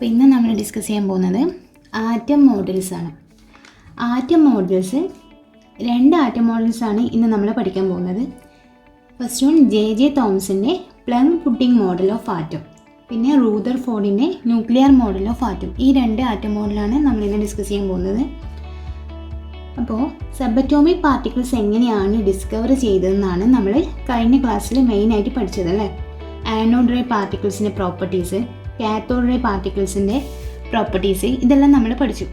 അപ്പോൾ ഇന്ന് നമ്മൾ ഡിസ്കസ് ചെയ്യാൻ പോകുന്നത് ആറ്റം മോഡൽസ് ആണ്. ആറ്റം മോഡൽസ്, രണ്ട് ആറ്റം മോഡൽസാണ് ഇന്ന് നമ്മൾ പഠിക്കാൻ പോകുന്നത്. ഫസ്റ്റ് വൺ ജെ തോംസൻ്റെ plum pudding model of atom, പിന്നെ റൂദർഫോർഡിൻ്റെ ന്യൂക്ലിയർ മോഡൽ ഓഫ് ആറ്റം. ഈ രണ്ട് ആറ്റം മോഡലാണ് നമ്മളിന്ന് ഡിസ്കസ് ചെയ്യാൻ പോകുന്നത്. അപ്പോൾ സബറ്റോമിക് പാർട്ടിക്കിൾസ് എങ്ങനെയാണ് ഡിസ്കവർ ചെയ്തതെന്നാണ് നമ്മൾ കഴിഞ്ഞ ക്ലാസ്സിൽ മെയിനായിട്ട് പഠിച്ചത് അല്ലേ. ആനോഡ് റേ പാർട്ടിക്കിൾസിൻ്റെ പ്രോപ്പർട്ടീസ്, കാത്തോഡ് റേ പാർട്ടിക്കിൾസിൻ്റെ പ്രോപ്പർട്ടീസ്, ഇതെല്ലാം നമ്മൾ പഠിച്ചു.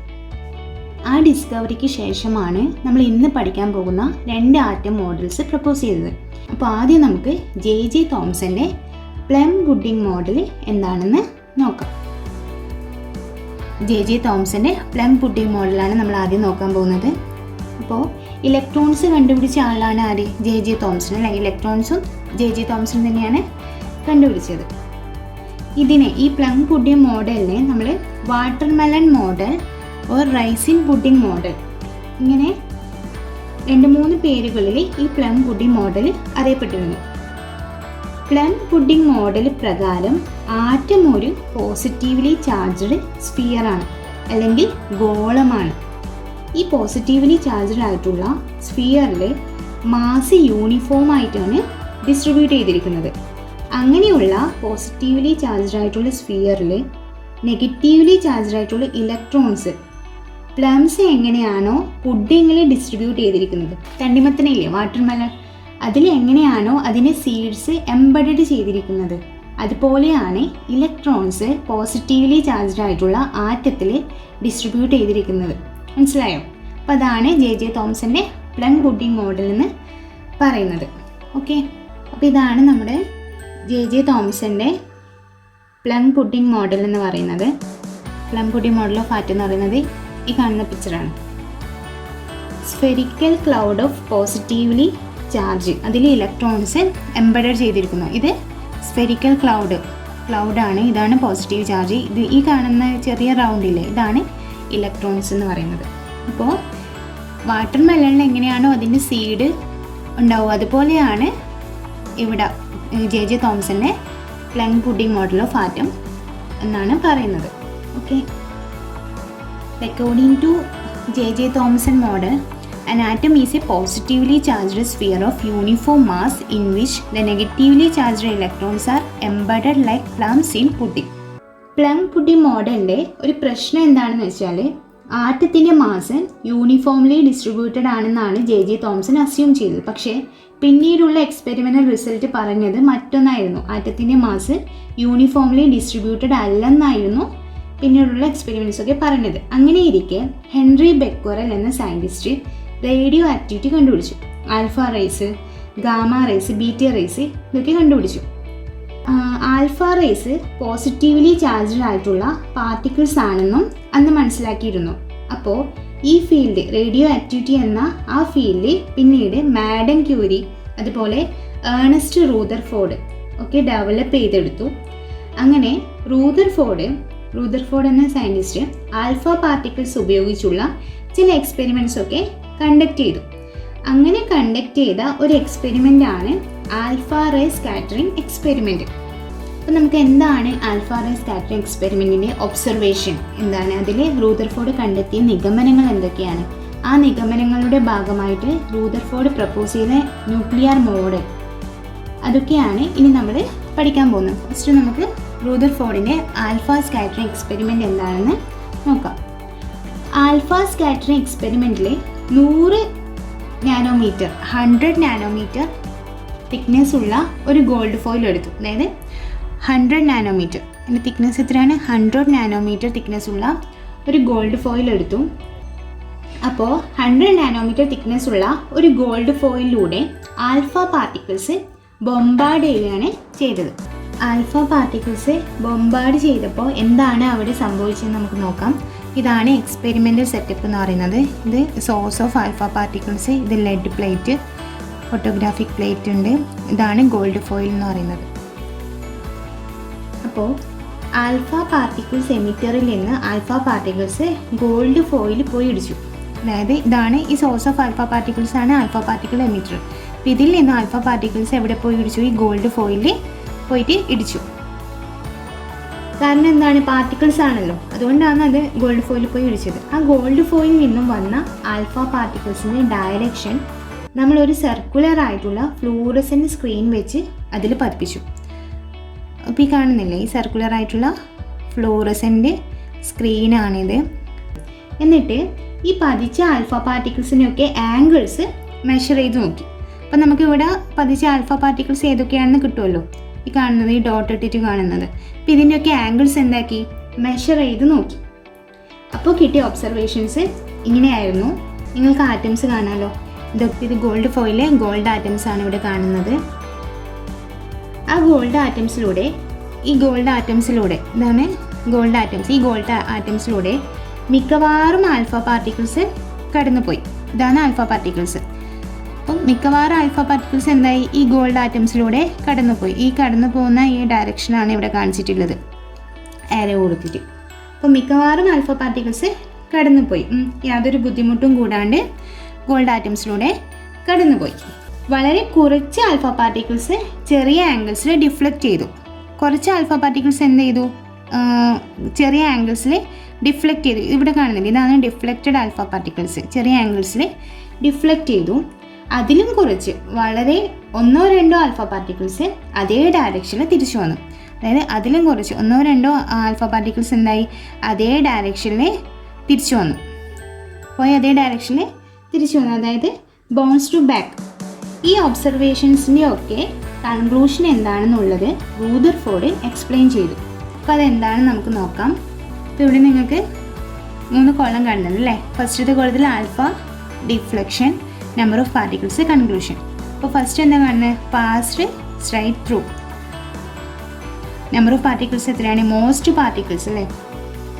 ആ ഡിസ്കവറിക്ക് ശേഷമാണ് നമ്മൾ ഇന്ന് പഠിക്കാൻ പോകുന്ന രണ്ട് ആറ്റം മോഡൽസ് പ്രപ്പോസ് ചെയ്തത്. അപ്പോൾ ആദ്യം നമുക്ക് ജെ തോംസൻ്റെ പ്ലം പുഡിംഗ് മോഡൽ എന്താണെന്ന് നോക്കാം. ജെ തോംസൻ്റെ പ്ലം പുഡിംഗ് മോഡലാണ് നമ്മൾ ആദ്യം നോക്കാൻ പോകുന്നത്. അപ്പോൾ ഇലക്ട്രോൺസ് കണ്ടുപിടിച്ച ആളാണ് ആര്? ജെ തോംസൺ അല്ലെ. ഇലക്ട്രോൺസും ജെ തോംസൺ തന്നെയാണ് കണ്ടുപിടിച്ചത്. ഇതിനെ, ഈ പ്ലം പുഡിംഗ് മോഡലിനെ നമ്മൾ watermelon model or raisin pudding model, ഇങ്ങനെ 2-3 പേരുകളിൽ ഈ പ്ലം പുഡിംഗ് മോഡൽ അറിയപ്പെട്ടിരുന്നു. പ്ലം പുഡിംഗ് മോഡൽ പ്രകാരം ആറ്റം ഒരു പോസിറ്റീവ്ലി ചാർജ്ഡ് സ്ഫിയറാണ് അല്ലെങ്കിൽ ഗോളമാണ്. ഈ പോസിറ്റീവ്ലി ചാർജ്ഡ് ആയിട്ടുള്ള സ്ഫിയറിൽ മാസ് യൂണിഫോം ആയിട്ടാണ് ഡിസ്ട്രിബ്യൂട്ട് ചെയ്തിരിക്കുന്നത്. അങ്ങനെയുള്ള പോസിറ്റീവ്ലി ചാർജ്ഡ് ആയിട്ടുള്ള സ്ഫിയറിൽ നെഗറ്റീവ്ലി ചാർജ്ഡ് ആയിട്ടുള്ള ഇലക്ട്രോൺസ്, പ്ലംസ് എങ്ങനെയാണോ പുഡിങ്ങിൽ ഡിസ്ട്രിബ്യൂട്ട് ചെയ്തിരിക്കുന്നത്, തണ്ണിമത്തനയില്ലേ വാട്ടർമെലൺ, അതിൽ എങ്ങനെയാണോ അതിൻ്റെ സീഡ്സ് എംബഡഡ് ചെയ്തിരിക്കുന്നത്, അതുപോലെയാണ് ഇലക്ട്രോൺസ് പോസിറ്റീവ്ലി ചാർജ്ഡ് ആയിട്ടുള്ള ആറ്റത്തിൽ ഡിസ്ട്രിബ്യൂട്ട് ചെയ്തിരിക്കുന്നത്. മനസ്സിലായോ? അപ്പോൾ അതാണ് ജെ തോംസൻ്റെ പ്ലം പുഡിംഗ് മോഡൽ എന്ന് പറയുന്നത്. ഓക്കെ, അപ്പോൾ ഇതാണ് നമ്മുടെ ജെ തോംസൻ്റെ പ്ലം പുഡിംഗ് മോഡൽ എന്ന് പറയുന്നത്. Plum pudding model of atom എന്ന് പറയുന്നത് ഈ കാണുന്ന പിക്ചറാണ്. Spherical cloud of positively charge, അതിൽ ഇലക്ട്രോൺസ് എംബഡഡ് ചെയ്തിരിക്കുന്നു. ഇത് സ്ഫെറിക്കൽ ക്ലൗഡാണ്. ഇതാണ് പോസിറ്റീവ് ചാർജ്. ഇത് ഈ കാണുന്ന ചെറിയ റൗണ്ടില്ലേ, ഇതാണ് ഇലക്ട്രോൺസ് എന്ന് പറയുന്നത്. അപ്പോൾ വാട്ടർമെലണിൽ എങ്ങനെയാണോ അതിൻ്റെ സീഡ് ഉണ്ടാവുക, അതുപോലെയാണ് ഇവിടെ ജെ തോംസൻ്റെ plum pudding model of atom എന്നാണ് പറയുന്നത്. Okay, according to J Thomson model, an atom is a positively charged sphere of uniform mass in which the negatively charged electrons are embedded like plums in pudding. Plum pudding മോഡലിൻ്റെ ഒരു പ്രശ്നം എന്താണെന്ന് വെച്ചാൽ, ആറ്റത്തിൻ്റെ mass uniformly distributed ആണെന്നാണ് J Thomson assume ചെയ്തത്. പക്ഷേ പിന്നീടുള്ള എക്സ്പെരിമെൻ്റൽ റിസൾട്ട് പറഞ്ഞത് മറ്റൊന്നായിരുന്നു. ആറ്റത്തിൻ്റെ മാസ് യൂണിഫോംലി ഡിസ്ട്രിബ്യൂട്ടഡ് അല്ലെന്നായിരുന്നു പിന്നീടുള്ള എക്സ്പെരിമെൻറ്റ്സ് ഒക്കെ പറഞ്ഞത്. അങ്ങനെയിരിക്കെ ഹെൻറി ബെക്വറൽ എന്ന സയൻറ്റിസ്റ്റ് റേഡിയോ ആക്ടിവിറ്റി കണ്ടുപിടിച്ചു. Alpha rays, gamma rays, beta rays ഇതൊക്കെ കണ്ടുപിടിച്ചു. ആൽഫ റേസ് പോസിറ്റീവ്ലി ചാർജ്ഡ് ആയിട്ടുള്ള പാർട്ടിക്കിൾസ് ആണെന്നും അന്ന് മനസ്സിലാക്കിയിരുന്നു. അപ്പോൾ ഈ ഫീൽഡ്, റേഡിയോ ആക്ടിവിറ്റി എന്ന ആ ഫീൽഡ് പിന്നീട് മാഡം ക്യൂരി, അതുപോലെ ഏണസ്റ്റ് റൂദർഫോർഡ് ഒക്കെ ഡെവലപ്പ് ചെയ്തെടുത്തു. അങ്ങനെ റൂദർഫോർഡ് എന്ന സയൻറ്റിസ്റ്റ് ആൽഫ പാർട്ടിക്കിൾസ് ഉപയോഗിച്ചുള്ള ചില എക്സ്പെരിമെൻറ്റ്സ് ഒക്കെ കണ്ടക്ട് ചെയ്തു. അങ്ങനെ കണ്ടക്ട് ചെയ്ത ഒരു എക്സ്പെരിമെൻ്റ് ആണ് ആൽഫ റേ സ്കാറ്ററിംഗ് എക്സ്പെരിമെൻറ്റ്. അപ്പോൾ നമുക്ക് എന്താണ് ആൽഫ റേ സ്കാറ്ററിംഗ് എക്സ്പെരിമെൻറ്റിൻ്റെ ഒബ്സർവേഷൻ എന്താണ്, അതിൽ റൂദർഫോർഡ് കണ്ടെത്തിയ നിഗമനങ്ങൾ എന്തൊക്കെയാണ്, ആ നിഗമനങ്ങളുടെ ഭാഗമായിട്ട് റൂദർഫോർഡ് പ്രപ്പോസ് ചെയ്ത ന്യൂക്ലിയർ മോഡൽ, അതൊക്കെയാണ് ഇനി നമ്മൾ പഠിക്കാൻ പോകുന്നത്. ഫസ്റ്റ് നമുക്ക് റൂദർഫോർഡിൻ്റെ ആൽഫ സ്കാറ്ററിംഗ് എക്സ്പെരിമെൻറ്റ് എന്താണെന്ന് നോക്കാം. ആൽഫ സ്കാറ്ററിംഗ് എക്സ്പെരിമെൻറ്റിൽ 100 നാനോമീറ്റർ തിക്നെസ് ഉള്ള ഒരു ഗോൾഡ് ഫോയിൽ എടുത്തു. അതായത് 100 നാനോമീറ്റർ, അതിൻ്റെ തിക്നെസ് എത്രയാണ്? 100 നാനോമീറ്റർ തിക്നെസ് ഉള്ള ഒരു ഗോൾഡ് ഫോയിൽ എടുത്തു. അപ്പോൾ 100 നാനോമീറ്റർ തിക്നെസ് ഉള്ള ഒരു ഗോൾഡ് ഫോയിലൂടെ ആൽഫ പാർട്ടിക്കിൾസ് ബോംബാർഡ് ചെയ്യുകയാണ് ചെയ്തത്. ആൽഫ പാർട്ടിക്കിൾസ് ബോംബാർഡ് ചെയ്തപ്പോൾ എന്താണ് അവിടെ സംഭവിച്ചതെന്ന് നമുക്ക് നോക്കാം. ഇതാണ് എക്സ്പെരിമെൻ്റൽ സെറ്റപ്പ് എന്ന് പറയുന്നത്. ഇത് സോഴ്സ് ഓഫ് ആൽഫ പാർട്ടിക്കിൾസ്, ഇത് ലെഡ് പ്ലേറ്റ്, ഫോട്ടോഗ്രാഫിക് പ്ലേറ്റ് ഉണ്ട്, ഇതാണ് ഗോൾഡ് ഫോയിൽ എന്ന് പറയുന്നത്. അപ്പോൾ ആൽഫ പാർട്ടിക്കിൾസ് എമിറ്ററിൽ നിന്ന് ആൽഫ പാർട്ടിക്കിൾസ് ഗോൾഡ് ഫോയിൽ പോയി ഇടിച്ചു. അതായത് ഇതാണ് ഈ സോഴ്സ് ഓഫ് ആൽഫ പാർട്ടിക്കിൾസ് ആണ് ആൽഫ പാർട്ടിക്കിൾ എമിറ്റർ. ഇതിൽ നിന്ന് ആൽഫ പാർട്ടിക്കിൾസ് എവിടെ പോയി ഇടിച്ചു? ഈ ഗോൾഡ് ഫോയിലിൽ പോയിട്ട് ഇടിച്ചു. കാരണം എന്താണ്, പാർട്ടിക്കിൾസ് ആണല്ലോ, അതുകൊണ്ടാണ് അത് ഗോൾഡ് ഫോയിൽ പോയി ഇടിച്ചത്. ആ ഗോൾഡ് ഫോയിൽ നിന്നും വന്ന ആൽഫ പാർട്ടിക്കിൾസിൻ്റെ ഡയറക്ഷൻ നമ്മളൊരു സർക്കുലർ ആയിട്ടുള്ള ഫ്ലൂറസെൻ്റ് സ്ക്രീൻ വെച്ച് അതിൽ പതിപ്പിച്ചു. അപ്പോൾ ഈ കാണുന്നില്ലേ, ഈ സർക്കുലർ ആയിട്ടുള്ള ഫ്ലൂറസെൻ്റ് സ്ക്രീനാണിത്. എന്നിട്ട് ഈ പതിച്ച ആൽഫ പാർട്ടിക്കിൾസിനെയൊക്കെ ആംഗിൾസ് മെഷർ ചെയ്ത് നോക്കി. അപ്പം നമുക്കിവിടെ പതിച്ച ആൽഫ പാർട്ടിക്കിൾസ് ഏതൊക്കെയാണെന്ന് കിട്ടുമല്ലോ. ഈ കാണുന്നത്, ഈ ഡോട്ട് ഇട്ടിട്ട് കാണുന്നത്. അപ്പോൾ ഇതിൻ്റെയൊക്കെ ആംഗിൾസ് എന്താക്കി, മെഷർ ചെയ്ത് നോക്കി. അപ്പോൾ കിട്ടിയ ഒബ്സർവേഷൻസ് ഇങ്ങനെയായിരുന്നു. നിങ്ങൾക്ക് ആറ്റംസ് കാണാമല്ലോ. ഇത് ഗോൾഡ് ഫോയിലെ ഗോൾഡ് ആറ്റംസ് ആണ് ഇവിടെ കാണുന്നത്. ആ ഗോൾഡ് ആറ്റംസിലൂടെ ഇതാണ് ഗോൾഡ് ആറ്റംസ്. ഈ ഗോൾഡ് ആറ്റംസിലൂടെ മിക്കവാറും ആൽഫ പാർട്ടിക്കിൾസ് കടന്നുപോയി. ഇതാണ് ആൽഫ പാർട്ടിക്കിൾസ്. അപ്പം മിക്കവാറും ആൽഫ പാർട്ടിക്കിൾസ് എന്തായി, ഈ ഗോൾഡ് ആറ്റംസിലൂടെ കടന്നുപോയി. ഈ കടന്നു പോകുന്ന ഈ ഡയറക്ഷനാണ് ഇവിടെ കാണിച്ചിട്ടുള്ളത്, ആരോ കൊടുത്തിട്ട്. അപ്പം മിക്കവാറും ആൽഫ പാർട്ടിക്കിൾസ് കടന്നുപോയി. യാതൊരു ബുദ്ധിമുട്ടും കൂടാണ്ട് ഗോൾഡ് ആറ്റംസിലൂടെ കടന്നുപോയി. വളരെ കുറച്ച് ആൽഫ പാർട്ടിക്കിൾസ് ചെറിയ ആംഗിൾസിൽ ഡിഫ്ലക്റ്റ് ചെയ്തു. കുറച്ച് ആൽഫ പാർട്ടിക്കിൾസ് എന്ത് ചെയ്തു, ചെറിയ ആംഗിൾസിൽ ഡിഫ്ലക്റ്റ് ചെയ്തു. ഇവിടെ കാണുന്നില്ല, ഇതാണ് ഡിഫ്ലക്റ്റഡ് ആൽഫ പാർട്ടിക്കിൾസ്. ചെറിയ ആംഗിൾസിൽ ഡിഫ്ലക്റ്റ് ചെയ്തു. അതിലും കുറച്ച് വളരെ 1-2 ആൽഫ പാർട്ടിക്കിൾസ് അതേ ഡയറക്ഷനിൽ തിരിച്ചു വന്നു. അതായത് അതിലും കുറച്ച് 1-2 ആൽഫ പാർട്ടിക്കിൾസ് എന്തായി, അതേ ഡയറക്ഷനിൽ തിരിച്ചു വന്നു. അതേ ഡയറക്ഷനിൽ തിരിച്ചു വന്നു, അതായത് ബൗൺസ് ടു ബാക്ക്. ഈ ഒബ്സർവേഷൻസിൻ്റെ ഒക്കെ കൺക്ലൂഷൻ എന്താണെന്നുള്ളത് റൂദർഫോർഡ് എക്സ്പ്ലെയിൻ ചെയ്തു. അപ്പോൾ അതെന്താണെന്ന് നമുക്ക് നോക്കാം. അപ്പോൾ ഇവിടെ നിങ്ങൾക്ക് 3 കോളം കാണുന്നുണ്ട് അല്ലേ. ഫസ്റ്റത്തെ കോളത്തിൽ alpha, deflection, number of particles, conclusion. അപ്പോൾ ഫസ്റ്റ് എന്താ കാണുന്നത്, passed straight through. Number of particles എത്രയാണ്, മോസ്റ്റ് പാർട്ടിക്കിൾസ് അല്ലേ.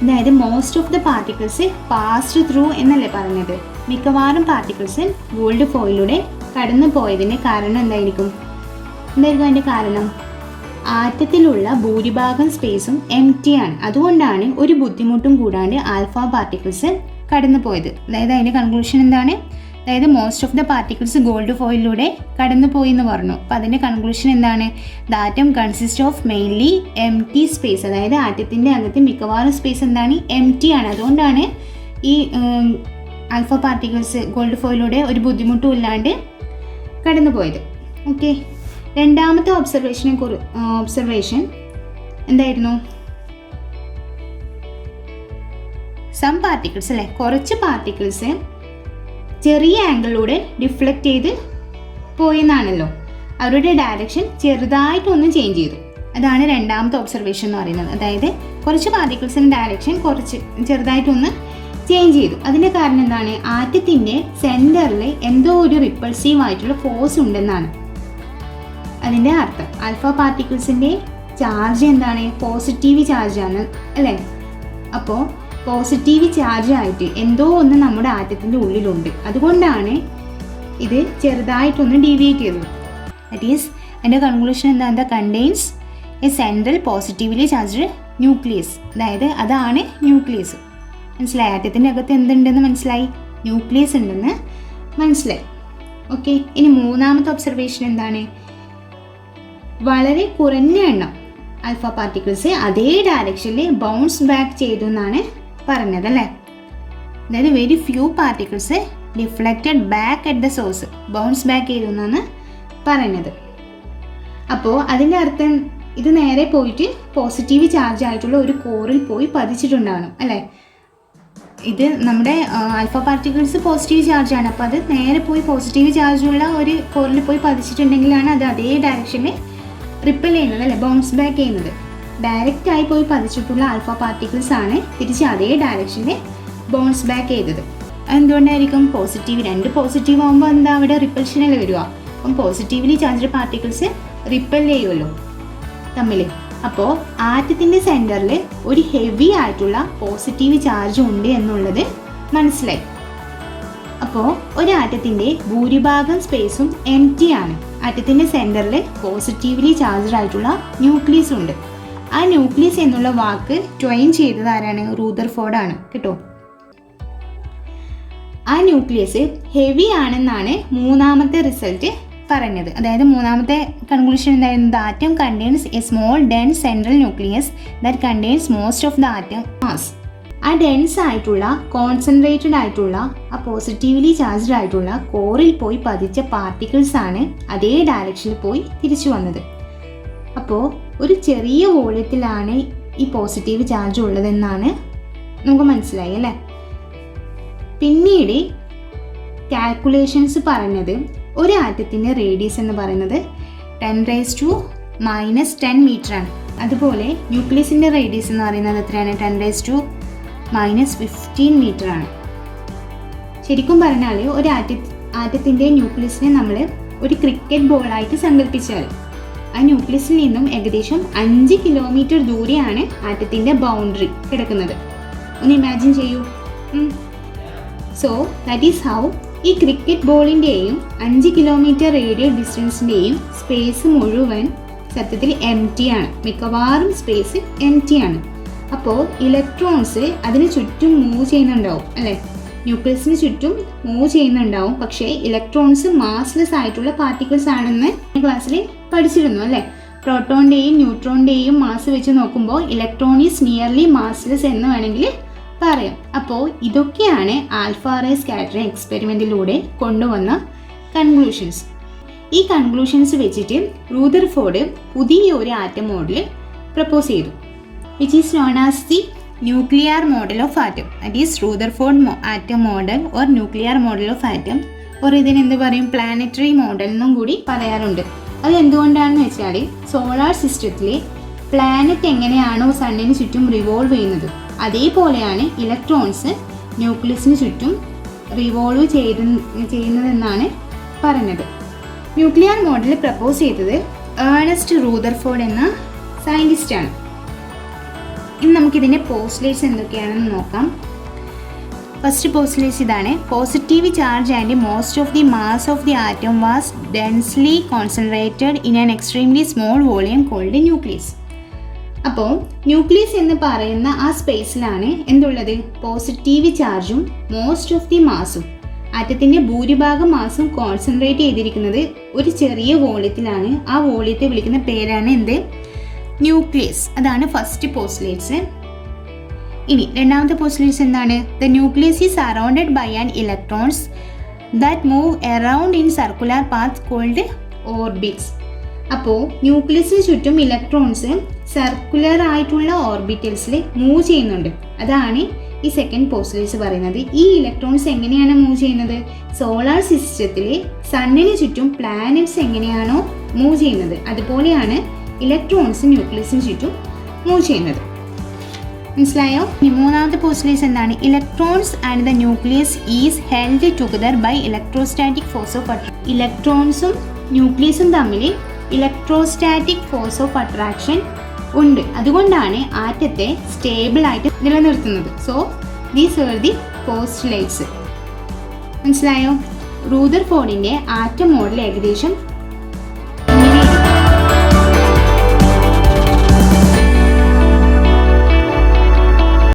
അതായത് most of the particles passed through എന്നല്ലേ പറഞ്ഞത്. മിക്കവാറും പാർട്ടിക്കിൾസ് ഗോൾഡ് ഫോയിലൂടെ കടന്നു പോയതിന് കാരണം എന്തായിരിക്കും അതിൻ്റെ കാരണം, ആറ്റത്തിലുള്ള ഭൂരിഭാഗം സ്പേസും എംപ്റ്റി ആണ്. അതുകൊണ്ടാണ് ഒരു ബുദ്ധിമുട്ടും കൂടാണ്ട് ആൽഫ പാർട്ടിക്കിൾസ് കടന്നു പോയത്. അതായത് അതിൻ്റെ കൺക്ലൂഷൻ എന്താണ്, അതായത് most of the particles gold ഫോയിലൂടെ കടന്നു പോയി എന്ന് പറഞ്ഞു. അപ്പോൾ അതിൻ്റെ കൺക്ലൂഷൻ എന്താണ്, the atom consist of mainly empty space. അതായത് ആറ്റത്തിൻ്റെ അകത്ത് മിക്കവാറും സ്പേസ് എന്താണ്, എംപ്റ്റി ആണ്. അതുകൊണ്ടാണ് ഈ ആൽഫ പാർട്ടിക്കിൾസ് ഗോൾഡ് ഫോയിലൂടെ ഒരു ബുദ്ധിമുട്ടും ഇല്ലാണ്ട് കടന്നു പോയത്. ഓക്കെ, രണ്ടാമത്തെ ഒബ്സർവേഷൻ എന്തായിരുന്നു, സം പാർട്ടിക്കിൾസ് അല്ലേ, കുറച്ച് പാർട്ടിക്കിൾസ് ചെറിയ ആംഗിളിലൂടെ ഡിഫ്ലക്റ്റ് ചെയ്ത് പോയെന്നാണല്ലോ. അവരുടെ ഡയറക്ഷൻ ചെറുതായിട്ടൊന്ന് ചേഞ്ച് ചെയ്തു. അതാണ് രണ്ടാമത്തെ ഒബ്സർവേഷൻ എന്ന് പറയുന്നത്. അതായത് കുറച്ച് പാർട്ടിക്കിൾസിൻ്റെ ഡയറക്ഷൻ കുറച്ച് ചെറുതായിട്ടൊന്ന് ചേഞ്ച് ചെയ്തു. അതിൻ്റെ കാരണം എന്താണ്, ആറ്റത്തിൻ്റെ സെൻറ്ററിൽ എന്തോ ഒരു റിപ്പൾസീവ് ആയിട്ടുള്ള ഫോഴ്സ് ഉണ്ടെന്നാണ് അതിൻ്റെ അർത്ഥം. ആൽഫ പാർട്ടിക്കിൾസിൻ്റെ ചാർജ് എന്താണ്, പോസിറ്റീവ് ചാർജാണ് അല്ലേ. അപ്പോൾ പോസിറ്റീവ് ചാർജ് ആയിട്ട് എന്തോ ഒന്ന് നമ്മുടെ ആറ്റത്തിൻ്റെ ഉള്ളിലുണ്ട്. അതുകൊണ്ടാണ് ഇത് ചെറുതായിട്ടൊന്ന് ഡീവിയേറ്റ് ചെയ്തത്. ദാറ്റ് ഈസ് എൻ്റെ കൺക്ലൂഷൻ എന്താ, contains A central positively charged nucleus. അതായത് അതാണ് ന്യൂക്ലിയസ്. മനസ്സിലായി, ആറ്റത്തിൻ്റെ അകത്ത് എന്തുണ്ടെന്ന് മനസ്സിലായി, ന്യൂക്ലിയസ് ഉണ്ടെന്ന് മനസ്സിലായി. ഓക്കെ, ഇനി മൂന്നാമത്തെ ഒബ്സർവേഷൻ എന്താണ്, വളരെ കുറഞ്ഞ എണ്ണം ആൽഫ പാർട്ടിക്കിൾസ് അതേ ഡയറക്ഷനിൽ ബൗൺസ് ബാക്ക് ചെയ്തു എന്നാണ് പറഞ്ഞത് അല്ലേ. അതായത് very few particles deflected back at the source, bounce back ചെയ്തു എന്നാണ് പറഞ്ഞത്. അപ്പോൾ അതിൻ്റെ അർത്ഥം ഇത് നേരെ പോയിട്ട് പോസിറ്റീവ് ചാർജ് ആയിട്ടുള്ള ഒരു കോറിൽ പോയി പതിച്ചിട്ടുണ്ടാവണം അല്ലേ. ഇത് നമ്മുടെ ആൽഫ പാർട്ടിക്കിൾസ് പോസിറ്റീവ് ചാർജാണ്. അപ്പോൾ അത് നേരെ പോയി പോസിറ്റീവ് ചാർജുള്ള ഒരു കോറിൽ പോയി പതിച്ചിട്ടുണ്ടെങ്കിലാണ് അത് അതേ ഡയറക്ഷനിൽ റിപ്പൽ ചെയ്യുന്നത് അല്ലേ, ബൗൺസ് ബാക്ക് ചെയ്യുന്നത്. ഡയറക്റ്റായി പോയി പതിച്ചിട്ടുള്ള ആൽഫ പാർട്ടിക്കിൾസ് ആണ് തിരിച്ച് അതേ ഡയറക്ഷനിൽ ബൗൺസ് ബാക്ക് ചെയ്തത്. എന്തുകൊണ്ടായിരിക്കും, രണ്ട് പോസിറ്റീവ് ആകുമ്പോൾ എന്താ അവിടെ റിപ്പൽഷനല്ലേ വരിക. അപ്പം പോസിറ്റീവ്ലി ചാർജ്ഡ് പാർട്ടിക്കിൾസ് റിപ്പൽ ചെയ്യുമല്ലോ തമ്മിൽ. അപ്പോൾ ആറ്റത്തിൻ്റെ സെൻറ്ററിൽ ഒരു ഹെവി ആയിട്ടുള്ള പോസിറ്റീവ് ചാർജ് ഉണ്ട് എന്നുള്ളത് മനസ്സിലായി. അപ്പോൾ ഒരു ആറ്റത്തിൻ്റെ ഭൂരിഭാഗം സ്പേസും എംപ്റ്റി ആണ്. ആറ്റത്തിൻ്റെ സെൻറ്ററിൽ പോസിറ്റീവ്ലി ചാർജ്ഡ് ആയിട്ടുള്ള ന്യൂക്ലിയസ് ഉണ്ട്. ആ ന്യൂക്ലിയസ് എന്നുള്ള വാക്ക് ട്വൈൻ ചെയ്തത് ആരാണ്, റൂദർഫോർഡ് ആണ് കേട്ടോ. ആ ന്യൂക്ലിയസ് ഹെവി ആണെന്നാണ് മൂന്നാമത്തെ റിസൾട്ട് പറഞ്ഞത്. അതായത് മൂന്നാമത്തെ കൺക്ലൂഷൻ എന്തായിരുന്നു? The atom contains A small dense central nucleus that contains most of the atom mass. ആ ഡെൻസ് ആയിട്ടുള്ള കോൺസെൻട്രേറ്റഡ് ആയിട്ടുള്ള ആ പോസിറ്റീവ്ലി ചാർജ്ഡ് ആയിട്ടുള്ള കോറിൽ പോയി പതിച്ച പാർട്ടിക്കിൾസ് ആണ് അതേ ഡയറക്ഷനിൽ പോയി തിരിച്ചു വന്നത്. അപ്പോൾ ഒരു ചെറിയ വോള്യത്തിലാണ് ഈ പോസിറ്റീവ് ചാർജ് ഉള്ളതെന്നാണ് നമുക്ക് മനസ്സിലായി അല്ലേ. പിന്നീട് കാൽക്കുലേഷൻസ് പറഞ്ഞത് ഒരു ആറ്റത്തിൻ്റെ റേഡിയസ് എന്ന് പറയുന്നത് 10⁻⁻10 മീറ്റർ ആണ്. അതുപോലെ ന്യൂക്ലിയസിൻ്റെ റേഡിയസ് എന്ന് പറയുന്നത് എത്രയാണ്? 10⁻⁻15 മീറ്റർ ആണ്. ശരിക്കും പറഞ്ഞാൽ ഒരു ആറ്റത്തിൻ്റെ ന്യൂക്ലിയസിനെ നമ്മൾ ഒരു ക്രിക്കറ്റ് ബോളായിട്ട് സങ്കല്പിച്ചാൽ ആ ന്യൂക്ലിയസിൽ നിന്നും ഏകദേശം 5 കിലോമീറ്റർ ദൂരെയാണ് ആറ്റത്തിൻ്റെ ബൗണ്ടറി കിടക്കുന്നത്. ഒന്ന് ഇമാജിൻ ചെയ്യൂ. സോ ദാറ്റ് ഈസ് ഹൗ ഈ ക്രിക്കറ്റ് ബോളിൻ്റെയും 5 കിലോമീറ്റർ റേഡിയോ ഡിസ്റ്റൻസിൻ്റെയും സ്പേസ് മുഴുവൻ സത്യത്തിൽ എംറ്റി ആണ്. മിക്കവാറും സ്പേസ് എംറ്റി ആണ്. അപ്പോൾ ഇലക്ട്രോൺസ് അതിന് ചുറ്റും മൂവ് ചെയ്യുന്നുണ്ടാവും അല്ലേ, ന്യൂക്ലിയസിന് ചുറ്റും മൂവ് ചെയ്യുന്നുണ്ടാവും. പക്ഷേ ഇലക്ട്രോൺസ് മാസ്ലെസ് ആയിട്ടുള്ള പാർട്ടിക്കിൾസ് ആണെന്ന് ക്ലാസ്സിൽ പഠിച്ചിരുന്നു അല്ലേ. പ്രോട്ടോണിൻ്റെയും ന്യൂട്രോണിൻ്റെയും മാസ് വെച്ച് നോക്കുമ്പോൾ ഇലക്ട്രോൺ ഈസ് നിയർലി മാസ്ലെസ് എന്ന് വേണമെങ്കിൽ പറയാം. അപ്പോൾ ഇതൊക്കെയാണ് ആൽഫ റേ സ്കാറ്ററിംഗ് എക്സ്പെരിമെൻറ്റിലൂടെ കൊണ്ടുവന്ന കൺക്ലൂഷൻസ്. ഈ കൺക്ലൂഷൻസ് വെച്ചിട്ട് റൂദർഫോർഡ് പുതിയ ഒരു ആറ്റം മോഡൽ പ്രപ്പോസ് ചെയ്തു, which is known as the nuclear model of atom. That is Rutherford atom model or nuclear model of atom, or ഇതിനെന്ത് പറയും? പ്ലാനറ്ററി മോഡൽ എന്നും കൂടി പറയാറുണ്ട്. അത് എന്തുകൊണ്ടാണെന്ന് വെച്ചാൽ സോളാർ സിസ്റ്റത്തിലെ പ്ലാനറ്റ് എങ്ങനെയാണോ സണ്ണിന് ചുറ്റും റിവോൾവ് ചെയ്യുന്നത് അതേപോലെയാണ് ഇലക്ട്രോൺസ് ന്യൂക്ലിയസിന് ചുറ്റും റിവോൾവ് ചെയ്യുന്നതെന്നാണ് പറഞ്ഞത്. ന്യൂക്ലിയർ മോഡൽ പ്രപ്പോസ് ചെയ്തത് ഏർണസ്റ്റ് റൂദർഫോർഡ് എന്ന സയൻറ്റിസ്റ്റാണ്. ഇനി നമുക്കിതിൻ്റെ പോസ്റ്റുലേറ്റ്സ് എന്തൊക്കെയാണെന്ന് നോക്കാം. ഫസ്റ്റ് പോസ്റ്റുലേറ്റ്സ് ഇതാണ്: positive charge and most of the mass of the atom was densely concentrated in an extremely small volume called nucleus. അപ്പോൾ ന്യൂക്ലിയസ് എന്ന് പറയുന്ന ആ സ്പേസിലാണ് എന്തുള്ളത്? പോസിറ്റീവ് ചാർജും മോസ്റ്റ് ഓഫ് ദി മാസും, ആറ്റത്തിൻ്റെ ഭൂരിഭാഗം മാസും കോൺസെൻട്രേറ്റ് ചെയ്തിരിക്കുന്നത് ഒരു ചെറിയ വോളിയത്തിലാണ്. ആ വോളിയത്തെ വിളിക്കുന്ന പേരാണ് എന്ത്? ന്യൂക്ലിയസ്. അതാണ് ഫസ്റ്റ് പോസ്റ്റുലേറ്റ്സ്. ഇനി രണ്ടാമത്തെ പോസ്റ്റുലേറ്റ്സ് എന്താണ്? The nucleus is surrounded by an electrons that move around in circular path called orbits. അപ്പോൾ ന്യൂക്ലിയസിന് ചുറ്റും ഇലക്ട്രോൺസ് സർക്കുലർ ആയിട്ടുള്ള ഓർബിറ്റൽസിൽ മൂവ് ചെയ്യുന്നുണ്ട്. അതാണ് ഈ സെക്കൻഡ് പോസ്റ്റുലേറ്റ്സ് പറയുന്നത്. ഈ ഇലക്ട്രോൺസ് എങ്ങനെയാണ് മൂവ് ചെയ്യുന്നത്? സോളാർ സിസ്റ്റത്തിൽ സണ്ണിന് ചുറ്റും പ്ലാനറ്റ്സ് എങ്ങനെയാണോ മൂവ് ചെയ്യുന്നത് അതുപോലെയാണ് ഇലക്ട്രോൺസ് ന്യൂക്ലിയസിന് ചുറ്റും മൂവ് ചെയ്യുന്നത്. മനസ്സിലായോ? മൂന്നാമത്തെ പോസ്റ്റുലേറ്റ്സ് എന്താണ്? Electrons and the nucleus is held together by electrostatic force of attraction. ഇലക്ട്രോൺസും ന്യൂക്ലിയസും തമ്മിൽ ഇലക്ട്രോസ്റ്റാറ്റിക് ഫോഴ്സ് ഓഫ് അട്രാക്ഷൻ ഉണ്ട്. അതുകൊണ്ടാണ് ആറ്റത്തെ സ്റ്റേബിൾ ആയിട്ട് നിലനിർത്തുന്നത്. So these are the postulates. മനസ്സിലായോ? റൂദർഫോർഡിൻ്റെ ആറ്റം മോഡൽ ഏകദേശം